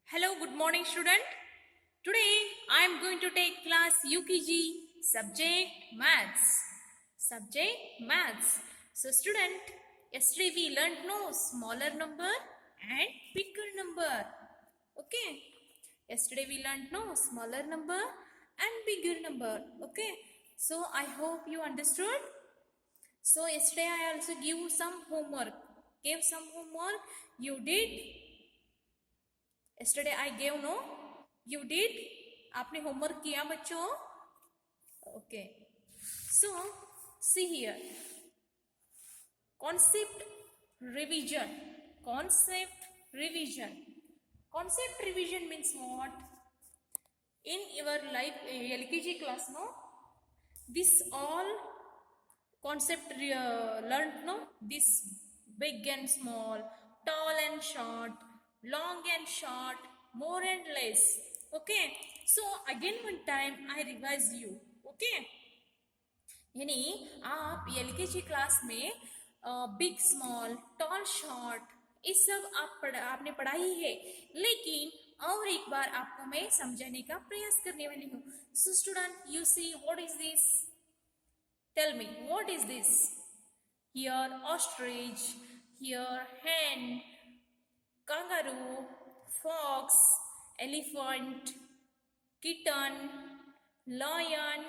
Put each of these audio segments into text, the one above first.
Hello, good morning, student. Today I am going to take class UKG subject maths. Subject maths. So, student, yesterday we learned no smaller number and bigger number. Okay. Yesterday we learned no smaller number and bigger number. Okay. So, I hope you understood. So, yesterday I also give some homework. Gave some homework. You did. Yesterday I gave no, you did. आपने homework किया बच्चों? Okay. So see here. Concept revision. Concept revision. Concept revision means what? In your life LKG class, no, this all concept learned, no, this big and small, tall and short, long and short, more and less. Okay. So again one time I revise you. Okay. यानी आप LKG class में big small tall short इस सब आपने पढ़ाई है, लेकिन और एक बार आपको मैं समझाने का प्रयास करने वाली हूँ. So student, you see what is this? Tell me what is this? Here ostrich, here hen, kangaroo, fox, elephant, kitten, lion,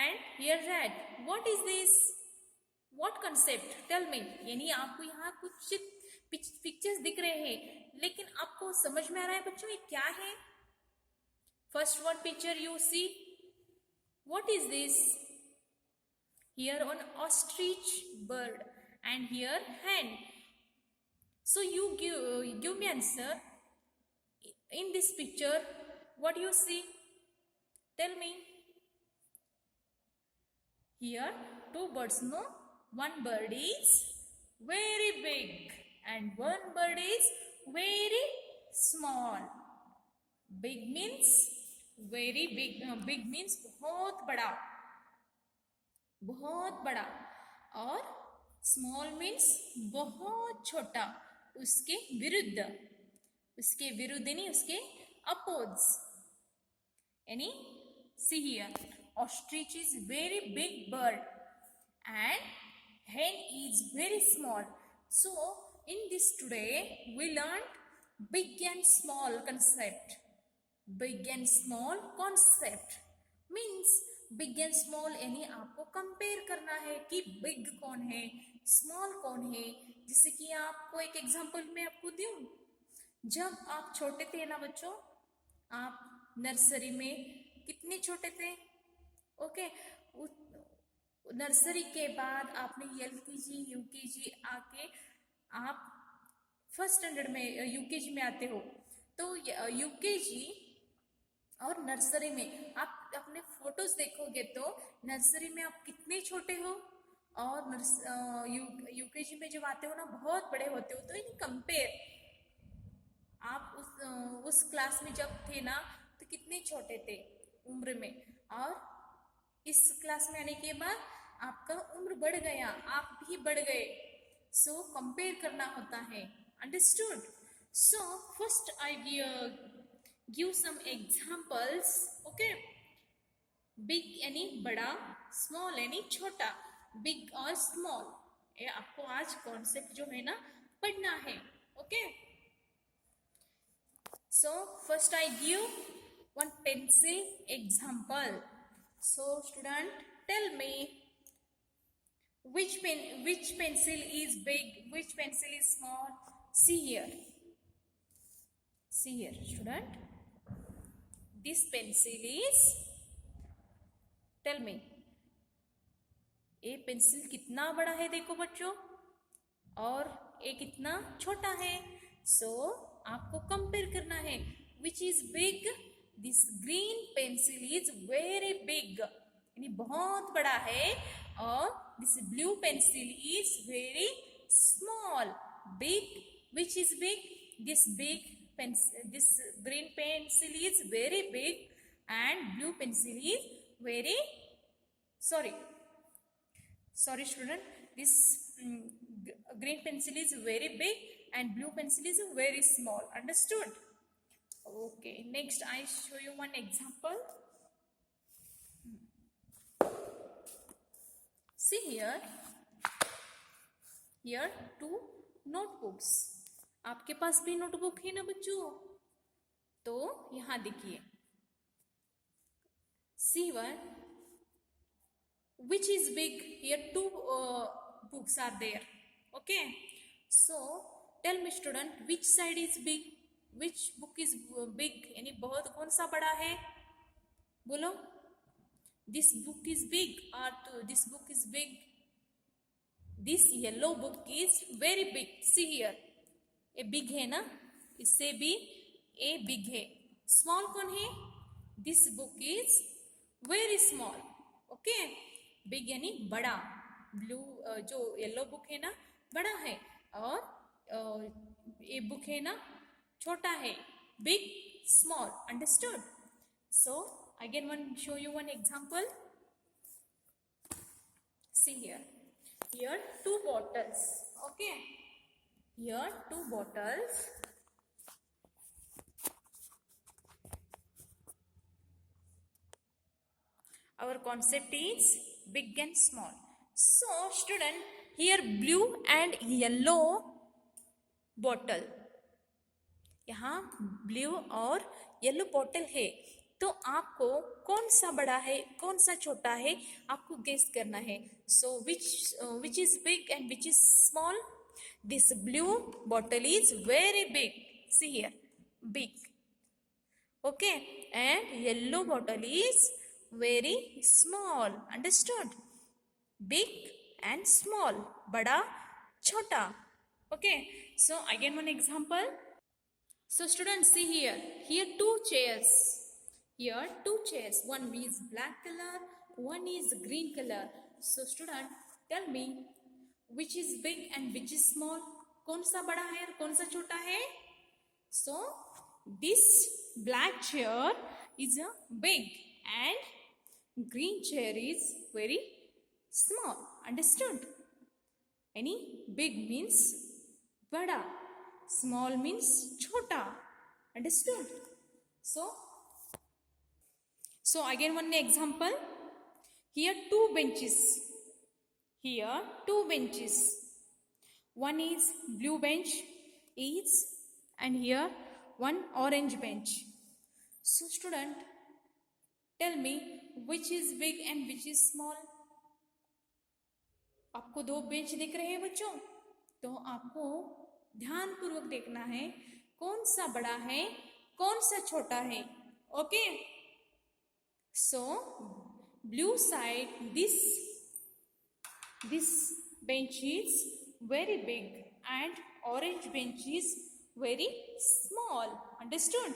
and here rat. What is this? What concept? Tell me. यानी आपको यहाँ कुछ pictures दिख रहे हैं, लेकिन आपको समझ में आ रहा है बच्चों ये क्या है? First one picture you see. What is this? Here on ostrich bird and here hen. So you give me answer. In this picture, what do you see? Tell me. Here two birds, no? One bird is very big and one bird is very small. Big means very big. Big means बहुत बड़ा, बहुत बड़ा. और small means बहुत छोटा, उसके विरुद्ध. उसके विरुद्ध यानी उसके अपोज. यानी see here, ostrich is very big bird and hen is very small. So in this today we learned big and small concept. Big and small concept means big and small यानी आपको compare करना है कि big कौन है, small कौन है. जैसे कि आपको एक एग्जांपल मैं आपको दूं. जब आप छोटे थे ना बच्चों, आप नर्सरी में कितने छोटे थे? ओके. नर्सरी के बाद आपने एलकेजी यूकेजी आके आप फर्स्ट स्टैंडर्ड में यूकेजी में आते हो. तो यूकेजी और नर्सरी में आप अपने फोटोज देखोगे तो नर्सरी में आप कितने छोटे हो और यूकेजी में जब आते हो ना बहुत बड़े होते हो. तो इन कंपेयर आप उस क्लास में जब थे ना तो कितने छोटे थे उम्र में, और इस क्लास में आने के बाद आपका उम्र बढ़ गया, आप भी बढ़ गए. सो कंपेयर करना होता है. अंडरस्टूड? सो फर्स्ट आई give some examples. Okay. Big यानी बड़ा, small यानी छोटा. Big और small ये आपको आज कॉन्सेप्ट जो है ना पढ़ना है. Okay. So first I give one pencil example. So student, tell me which pencil is big, which pencil is small. See here. See here, student. This pencil is, tell me, ये pencil कितना बड़ा है देखो बच्चों, और ये कितना छोटा है. सो आपको कंपेयर करना है. Which is big? This green pencil is very big यानी बहुत बड़ा है, और this blue pencil is very small. Big, which is big? This big this green pencil is very big and blue pencil is very sorry student, this green pencil is very big and blue pencil is very small. Understood? Okay, next I show you one example. See here two notebooks. आपके पास भी notebook है ना बच्चों? तो यहाँ देखिए, see one, which is big? Here two books are there. Okay, so tell me student, which side is big? Which book is big? यानी बहुत कौन सा बड़ा है? बोलो. This book is big or this book is big? This yellow book is very big. See here, ये big है ना, इससे भी ये big है. Small कौन है? This book is very small. Okay, big यानी बड़ा. Blue जो yellow book है ना बड़ा है, और ये book है ना छोटा है. Big, small. Understood? So again show you one example. See here two bottles. Okay, here two bottles. Our concept is big and small. So student, here blue and yellow bottle, यहाँ blue और yellow bottle है. तो आपको कौन सा बड़ा है कौन सा छोटा है आपको गेस करना है. सो which is big and which is small? This blue bottle is very big. See here, big. Okay, and yellow bottle is very small. Understood? Big and small, bada, chota. Okay, so again one example. So students, see here two chairs. Here two chairs, one is black color, one is green color. So student, tell me which is big and which is small? कौन सा बड़ा है और कौन सा छोटा है? So this black chair is a big and green chair is very small. Understood? Any big means bada, small means chota. Understood? So again one example. Here two benches. Here two benches. One is blue bench is, and here one orange bench. So student, tell me which is big and which is small? आपको दो bench दिख रहे हैं बच्चों, तो आपको ध्यान पूर्वक देखना है कौन सा बड़ा है कौन सा छोटा है. Okay, so blue side this bench is very big and orange bench is very small. Understood?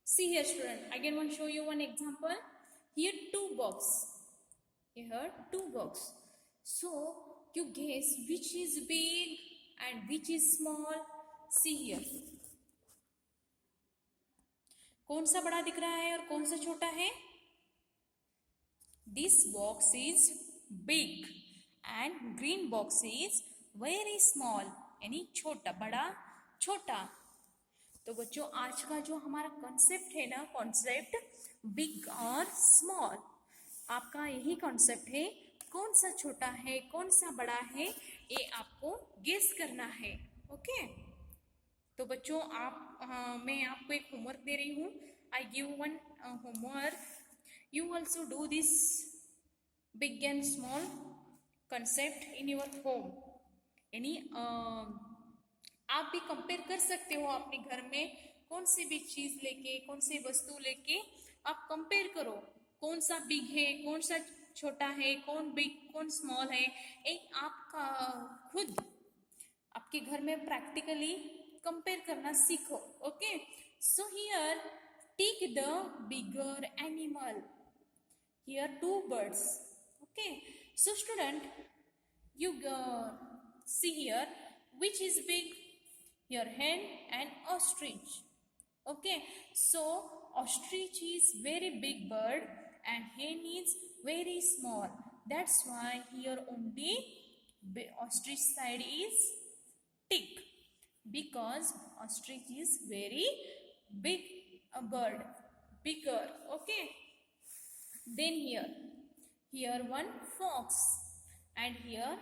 See here student, again want to show you one example. Here two box. Here two box. So you guess which is big and which is small. See here, कौन सा बड़ा दिख रहा है और कौन सा छोटा है? This box is big and green box is very small. यानी छोटा बड़ा छोटा. तो बच्चों आज का जो हमारा कॉन्सेप्ट है ना, कॉन्सेप्ट बिग और स्मॉल, आपका यही कॉन्सेप्ट है. कौन सा छोटा है कौन सा बड़ा है ये आपको गेस करना है. ओके, तो बच्चों मैं आपको एक होमवर्क दे रही हूँ. I give one homework. You also do this big and small concept in your home. यानी आप भी कंपेयर कर सकते हो अपने घर में कौन सी भी चीज लेके कौन सी वस्तु लेके आप कंपेयर करो. कौन सा बिग है कौन सा छोटा है, कौन बिग कौन स्मॉल है, एक आपका खुद आपके घर में प्रैक्टिकली कंपेयर करना सीखो. Okay, so here take the bigger animal. Here two birds. Okay, so student you see here which is big? Your hen and ostrich. Okay, so ostrich is very big bird and hen is very small. That's why here only ostrich side is tick. because ostrich is very big a bird, bigger. Okay. Then here one fox, and here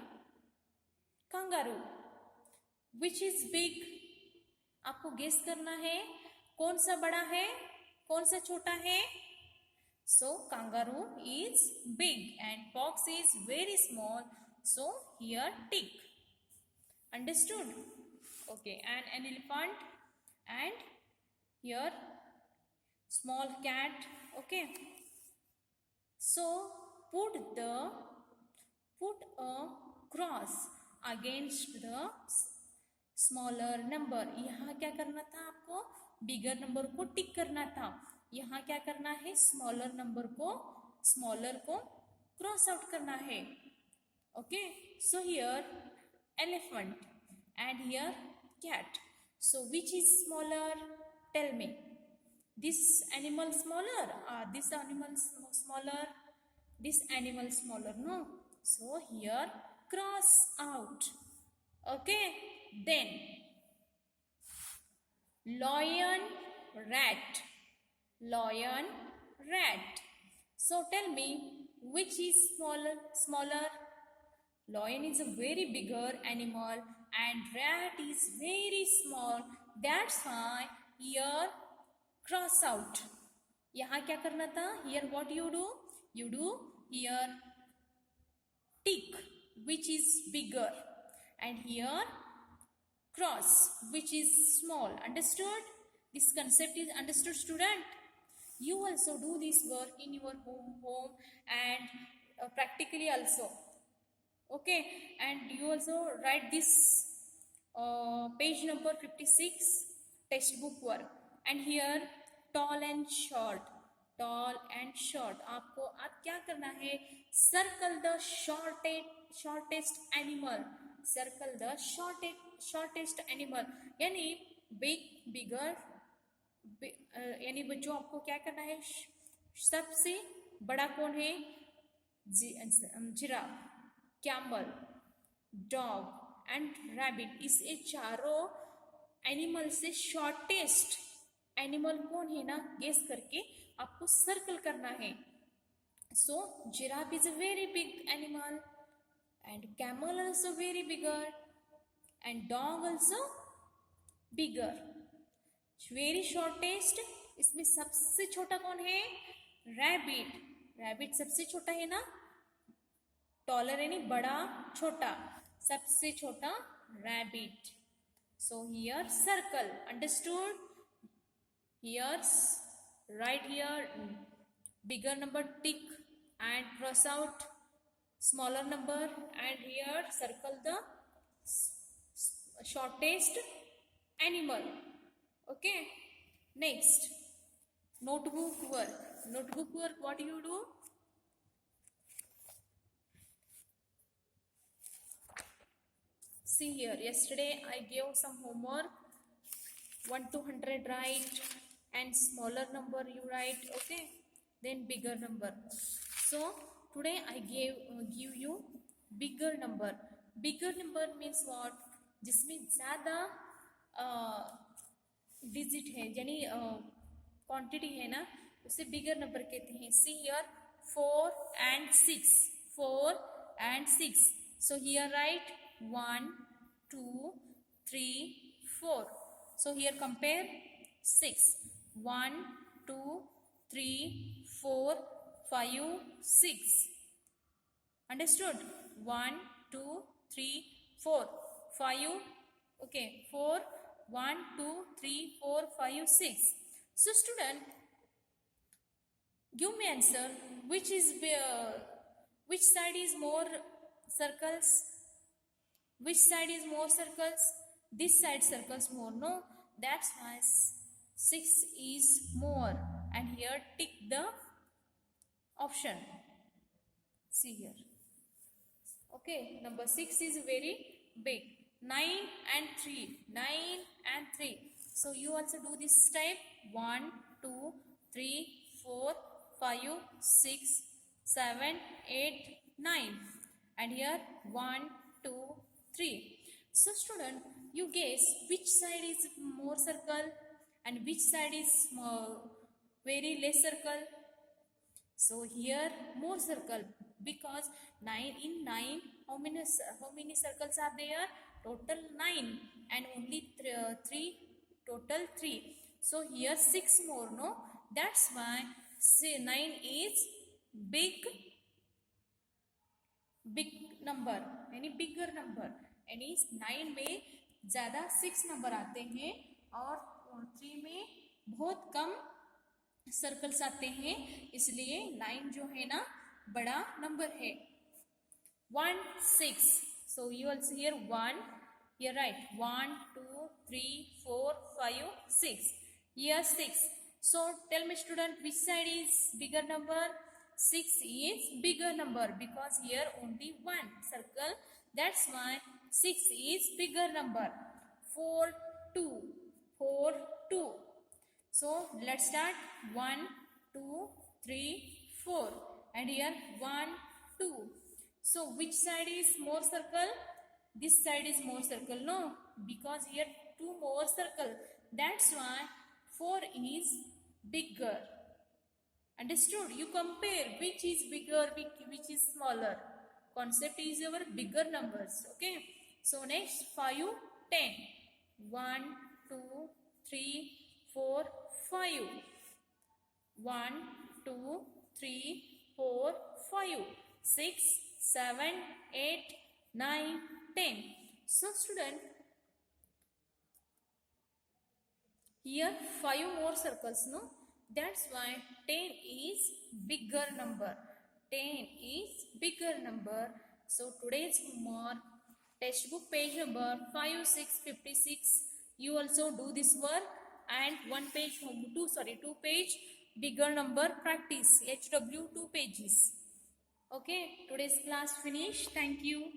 kangaroo. Which is big? आपको guess करना है कौन सा बड़ा है कौन सा छोटा है. So kangaroo is big and fox is very small. So here tick. Understood? Okay. And an elephant, and here small cat. Okay. So put a cross against the smaller number. यहाँ क्या करना था आपको बिगर नंबर को टिक करना था. यहाँ क्या करना है स्मॉलर नंबर को क्रॉस आउट करना है. Okay. So here elephant and here cat. So which is smaller? Tell me. This animal smaller or this animal smaller? This animal smaller, no? So here cross out. Okay. Then lion, rat. So tell me which is smaller? Lion is a very bigger animal and rat is very small. That's why here cross out. यहाँ क्या करना था? Here what you do? You do here tick which is bigger, and here cross which is small. Understood? This concept is understood, student? You also do this work in your home and practically also. Okay. And you also write this page number 56 textbook work. And here tall and short. आपको आप क्या करना है circle the shortest animal. Circle the shortest animal. यानी bigger यानी बच्चों आपको क्या करना है सबसे बड़ा कौन है giraffe, camel, dog and rabbit. इस चारों एनिमल से शॉर्टेस्ट एनिमल कौन है ना गेस करके आपको सर्कल करना है. So giraffe is a very big animal and camel also very bigger and dog also bigger. very shortest इसमें सबसे छोटा कौन है रैबिट सबसे छोटा है ना. टॉलर यानी बड़ा छोटा, सबसे छोटा rabbit. so here circle. Understood? here right here bigger number tick and cross out smaller number, and here circle the shortest animal. Okay. Next, notebook work. What do you do? See here, yesterday I gave some homework. 1 to 100 write, and smaller number you write. Okay. Then bigger number. So today I give you bigger number. Bigger number means what? जिसमें ज़्यादा digit है यानी quantity है ना उसे bigger number कहते हैं. See here 4 and 6. So here write 1 2 3 4. So here compare 6. 1 2 3 4 5 6. Understood? 1 2 3 4 5. Okay. 4 1 2 3 4 5 6. So student, give me answer. Which side is more circles? Which side is more circles? This side circles more. No, that's why 6 is more. And here tick the option. See here. Okay, number 6 is very big. 9 and 3. So you also do this type. 1 2 3 4 5 6 7 8 9. And here 1 2 3. So student, you guess which side is more circle and which side is very less circle. So here more circle, because 9 in 9, how many circles are there? Total 9, and only 3, total 3. So here 6 more, no? That's why 9 is big number, यानी bigger number, यानी 9 में ज़्यादा 6 number आते हैं और 3 में बहुत कम circles आते हैं, इसलिए 9 जो है ना बड़ा नंबर है. 1 6. So you also hear 1. Here right. 1 2 3 4 5 6. Here 6. So tell me student, which side is bigger number? 6 is bigger number, because here only one circle. That's why 6 is bigger number. 4 2. 4 2. So let's start. 1 2 3 4, and here 1 2. So which side is more circle? This side is more circle, no? Because here 2 more circle. That's why 4 is bigger. Understood? You compare which is bigger, which is smaller. Concept is our bigger numbers. Okay. So next 5 10. 1 2 3 4 5. 1 2 3 4 5 6 7 8 9 10. So student, here 5 more circles, no? That's why 10 is bigger number. 10 is bigger number. So today's homework, textbook page number 5 6 56. You also do this work, and two page bigger number practice, HW 2 pages. Okay, today's class finished. Thank you.